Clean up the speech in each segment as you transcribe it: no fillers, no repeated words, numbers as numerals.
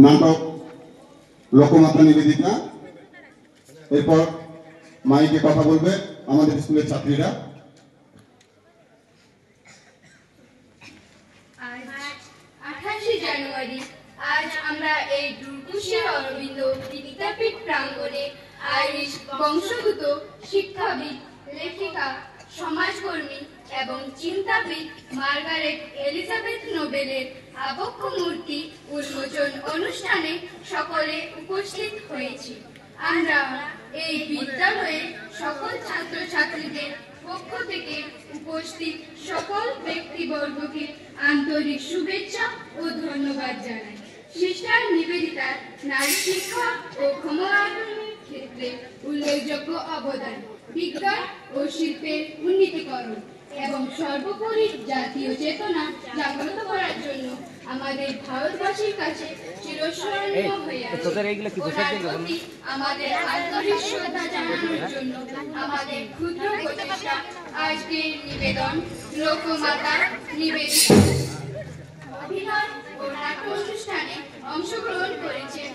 নাটক লোকমাতা নিবেদিতা। এরপর মাইকে কথা বলবে আমাদের স্কুলের ছাত্রীরা। জানুয়ারি আজ আমরা এই দুর্কুশী অরবিন্দ বিদ্যাপীঠ প্রাঙ্গণে আইরিশ বংশোদ্ভূত শিক্ষাবিদ, লেখিকা, সমাজকর্মী এবং চিন্তাবিদ মার্গারেট এলিজাবেথ নোবেলের আবক্ষ মূর্তি উন্মোচন অনুষ্ঠানে সকলে উপস্থিত হয়েছি। আমরা এই বিদ্যালয়ে সকল ছাত্রছাত্রীদের পক্ষ থেকে উপস্থিত সকল ব্যক্তিবর্গকে আন্তরিক শুভেচ্ছা ও ধন্যবাদ জানাই। সিস্টার নিবেদিতার নারী শিক্ষা ও ক্ষমতায়নের ক্ষেত্রে উল্লেখযোগ্য অবদান, বিজ্ঞান ও শিল্পের উন্নীতকরণ এবং সর্বোপরি জাতীয় চেতনা জাগ্রত করার জন্য আমাদের ভারতবাসীর কাছে চিরস্মরণীয় হয়ে আছে। আমাদের আন্তরিক শ্রদ্ধা জানানোর জন্য আমাদের ক্ষুদ্র প্রচেষ্টা আজকের নিবেদন লোকমাতা নিবেদিতা অভিনয় ও নাট্য অনুষ্ঠানে অংশগ্রহণ করেছেন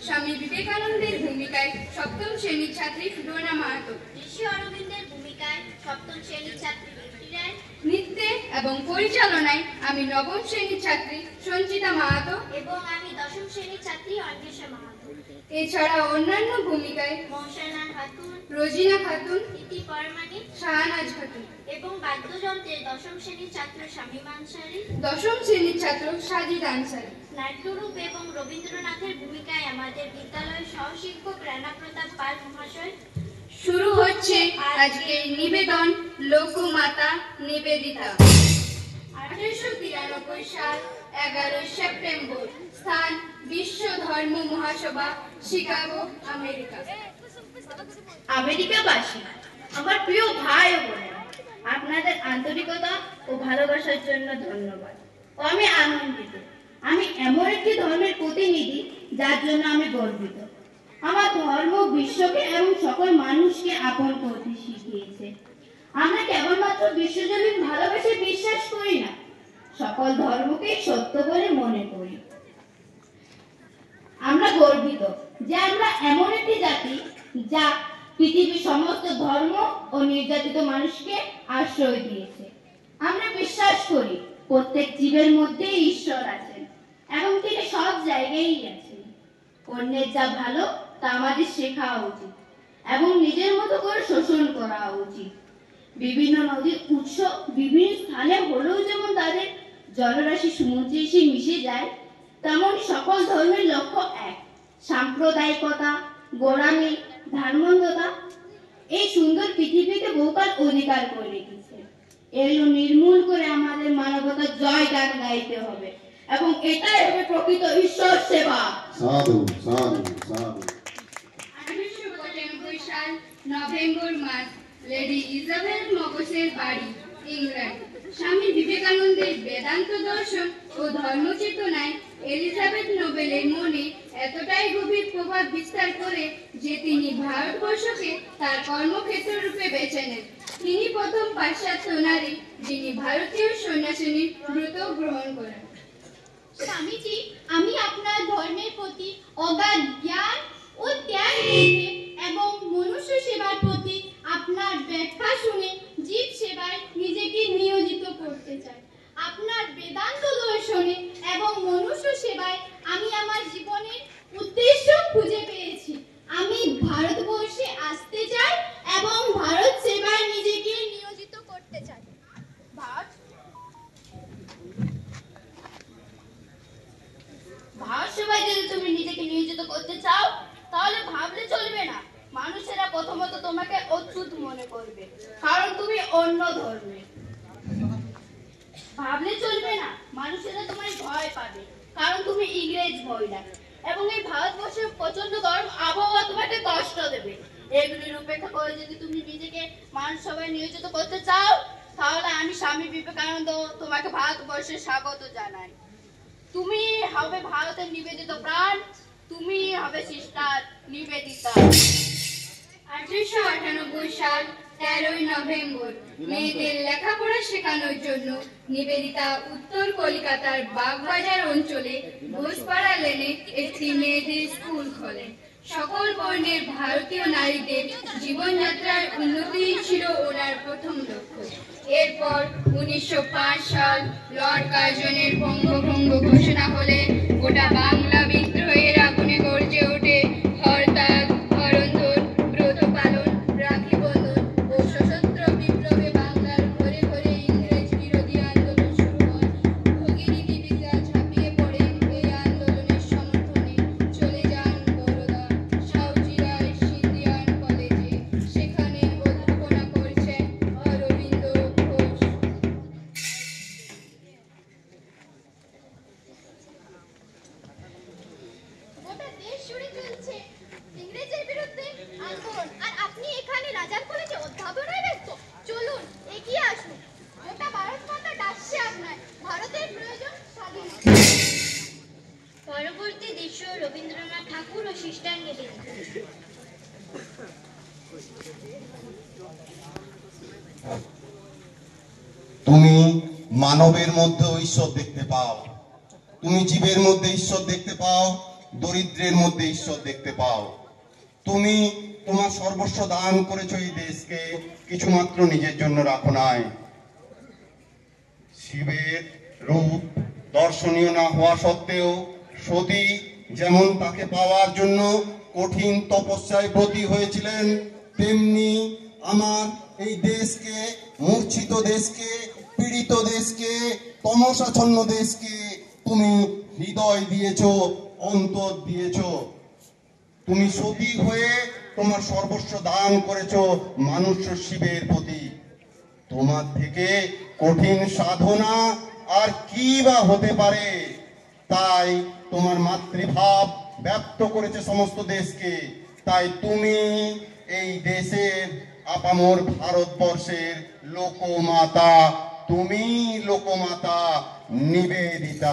স্বামী বিবেকানন্দের ভূমিকায় সপ্তম শ্রেণীর ছাত্রী ডোনা মাহাতো, ঋষি অরবিন্দের ভূমিকায় সপ্তম শ্রেণীর ছাত্রী নৃত্যে এবং পরিচালনায় আমি নবম শ্রেণীর ছাত্রী সঞ্চিতা মাহাতো এবং আমি দশম শ্রেণীর ছাত্রী অন্বেষা মাহাতো। এছাড়া অন্যান্য ভূমিকায় মহসানা খাতুন, রোজিনা খাতুন, ইতি পরমানি, শাহনাজ খাতুন এবং বাদ্যযন্ত্রের দশম শ্রেণীর ছাত্র শামীম আনসারী, দশম শ্রেণীর ছাত্র সাজিদ আনসারী। নাট্যরূপ এবং রবীন্দ্রনাথের ভূমিকায় আমাদের বিদ্যালয়ের সহশিক্ষক রানা প্রতাপ পাল মহাশয়। শুরু হচ্ছে আজকের নিবেদন লোকমাতা নিবেদিতা। 1893 সাল 11 সেপ্টেম্বর, স্থান বিশ্ব ধর্ম মহাসভা, শিকাগো, আমেরিকা। আমেরিকাবাসী, আমার প্রিয় ভাই ও বোনেরা, আপনাদের আন্তরিকতা ও ভালোবাসার জন্য ধন্যবাদ। ও আমি আনন্দিত। আমি এমন একটি ধর্মের প্রতিনিধি যার জন্য আমি গর্বিত। আমার ধর্ম বিশ্বকে এবং সকল মানুষকে আপন করতে শিখিয়েছে। আমরা কেবলমাত্র বিশ্বজনীন ভালোবাসায় বিশ্বাস করি না, সকল ধর্মকে সত্য বলে মনে করি। আমরা গর্বিত যে আমরা এমন একটি জাতি যা পৃথিবীর সমস্ত ধর্ম ও নির্যাতিত মানুষকে আশ্রয় দিয়েছে। আমরা বিশ্বাস করি প্রত্যেক জীবের মধ্যে ঈশ্বর আছেন এবং তিনি সব জায়গায়ই আছেন। অন্যের যা ভালো তা আমাদের শেখা উচিত এবং নিজের মতো করে শোষণ করা উচিত। বিভিন্ন নদীর উৎস বিভিন্ন স্থানে হলেও যেমন তাদের জলরাশি সমুদ্রে এসে মিশে যায়, তেমন সকল ধর্মের লক্ষ্য এক, সাম্প্রদায়িকতা, গোড়ামি, ধার্মন্ধতা এই সুন্দর পৃথিবীকে বহুকাল অধিকার করে রেখেছে। এগুলো নির্মূল করে আমাদের মানবতার জয় গান গাইতে হবে এবং এটাই হবে প্রকৃত ঈশ্বর সেবা। সাধু সাধু সাধু। 1895 সাল নভেম্বর মাস, লেডি ইজাবেল মগসের বাড়ি, ইংল্যান্ড। স্বামী বিবেকানন্দের বেদান্ত দর্শন ও ধর্মচেতনায় এলিজাবেথ নোবেলের মনে এতটাই গভীর প্রভাব বিস্তার করে যে তিনি ভারতবর্ষকে তার কর্মক্ষেত্র রূপে বেছে নেন। তিনি প্রথম পাশ্চাত্য নারী যিনি ভারতীয় সন্ন্যাসিনীর ব্রত গ্রহণ করেন। স্বামীজি, আমি আপনার ধর্মের প্রতি অগাধ জ্ঞান ও ত্যাগ দেখে এবং মনুষ্য সেবার প্রতি আপনার ব্যাখ্যা শুনে জীব সেবায় নিজেকে নিয়োজিত করতে চাই। আপনার বেদান্ত দর্শনে এবং মনুষ্য সেবায় আমি আমার জীবনের উদ্দেশ্য খুঁজে পেয়েছি। আমি ভারতবর্ষে আসতে চাই এবং ভারত সেবায় নিজেকে নিয়োজিত করতে চাই। ভারত সেবায় যদি তুমি নিজেকে নিয়োজিত করতে চাও তাহলে ভাবলে চলবে না মানুষেরা প্রথমত তোমাকে অচ্যুত মনে করবে, কারণ তুমি অন্য ধর্মের। ভাবলে চলবে না মানুষেরা তোমায় ভয় পাবে, কারণ তুমি ইংরেজ মহিলা এবং এই ভারতবর্ষের প্রচন্ড গরম আবহাওয়া তোমাকে কষ্ট দেবে। এগুলির উপেক্ষা করে যদি তুমি নিজেকে মানুষ সবাই নিয়োজিত করতে চাও তাহলে আমি স্বামী বিবেকানন্দ তোমাকে ভারতবর্ষে স্বাগত জানাই। তুমি হবে ভারতের নিবেদিত প্রাণ, তুমি হবে সিস্টার নিবেদিতা। 1898 সাল 13ই নভেম্বর মেয়েদের লেখাপড়া শেখানোর জন্য নিবেদিতা উত্তর কলকাতার বাগবাজার অঞ্চলে ঘোষপাড়া লেনে একটি মেয়েদের স্কুল খোলেন। সকল বর্ণের ভারতীয় নারীদের জীবনযাত্রার উন্নতি ছিল ওনার প্রথম লক্ষ্য। এরপর 1905 সাল লর্ড কার্জনের বঙ্গভঙ্গ ঘোষণা হলে গোটা বাংলা বিদ্রোহের আগুনে গর্জে ওঠে। হরতাল, ধরণধর, ব্রত পালন, রাখি বন্ধন ও সশস্ত্র বিপ্লবে বাংলার ঘরে ঘরে ইংরেজ বিরোধী আন্দোলন শুরু হয়। ভগিনী দীপিকা ঝাঁপিয়ে পড়েন এই আন্দোলনের সমর্থনে। চলে যান বরোদা সাউজিরায় সিন্ধিয়ান কলেজে, সেখানে অধ্যাপনা করছেন অরবিন্দ ঘোষ। গোটা দেশ জুড়ে চলছে ইংরেজের বিরুদ্ধে আন্দোলন, আর আপনি এখানে রাজার কলেজে অধ্যাপনায় ব্যস্ত। চলুন এগিয়ে আসুন, গোটা ভারত মাতা ডাকছে আপনার। ভারতের প্রয়োজন স্বাধীনতা। পরবর্তী দৃশ্য রবীন্দ্রনাথ ঠাকুর ও সিস্টার নিবেদিতা। তুমি মানবের মধ্যে ঈশ্বর দেখতে পাও, তুমি জীবের মধ্যে ঈশ্বর দেখতে পাও, দরিদ্রের মধ্যে ঈশ্বর দেখতে পাও। তুমি তোমার সর্বস্ব দান করেছো এই দেশকে, কিছুমাত্র নিজের জন্য রাখো নাই। শিবের রূপ দর্শনীয় না হওয়া সত্ত্বেও সতী যেমন তাকে পাওয়ার জন্য কঠিন তপস্যায় ব্রতী হয়েছিলেন, তেমনি আমার এই দেশকে, মূর্ছিত দেশকে, পীড়িত দেশকে, তমসাচ্ছন্ন দেশকে তুমি হৃদয় দিয়েছো, অন্তর দিয়েছো। তুমি সতী হয়ে তোমার সর্বস্ব দান করেছো মানুষ শিবের প্রতি। তোমার থেকে কঠিন সাধনা আর কি বা হতে পারে? তাই তোমার মাতৃভাব ব্যক্ত করেছে সমস্ত দেশকে। তাই তুমি এই দেশের আপামর ভারতবর্ষের লোকমাতা, তুমি লোকমাতা নিবেদিতা।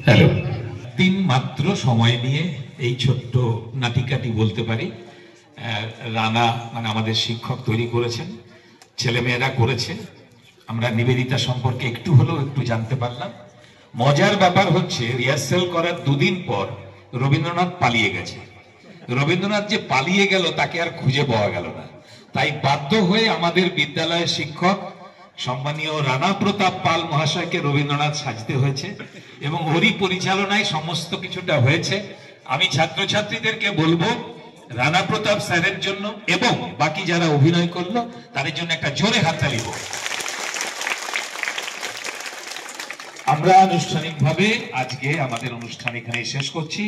হ্যালো, দিন মাত্র সময় নিয়ে এই ছোট্ট নাটিকাটি বলতে পারি রানা মানে আমাদের শিক্ষক তৈরি করেছেন, ছেলেমেয়েরা করেছে। আমরা নিবেদিতা সম্পর্কে একটু হলেও একটু জানতে পারলাম। মজার ব্যাপার হচ্ছে রিহার্সেল করার দুদিন পর রবীন্দ্রনাথ পালিয়ে গেছে। রবীন্দ্রনাথ যে পালিয়ে গেল তাকে আর খুঁজে পাওয়া গেল না, তাই বাধ্য হয়ে আমাদের বিদ্যালয়ের শিক্ষক সম্মানীয় রানা প্রতাপ পাল মহাশয়কে রবীন্দ্রনাথ সাজতে হয়েছে এবং ওরই পরিচালনায় সমস্ত কিছুটা হয়েছে। আমি ছাত্রছাত্রীদেরকে বলবো রানা প্রতাপ স্যারের জন্য এবং বাকি যারা অভিনয় করলো তাদের জন্য একটা জোরে হাততালি দেব। আমরা আনুষ্ঠানিকভাবে আজকে আমাদের অনুষ্ঠান এখানে শেষ করছি।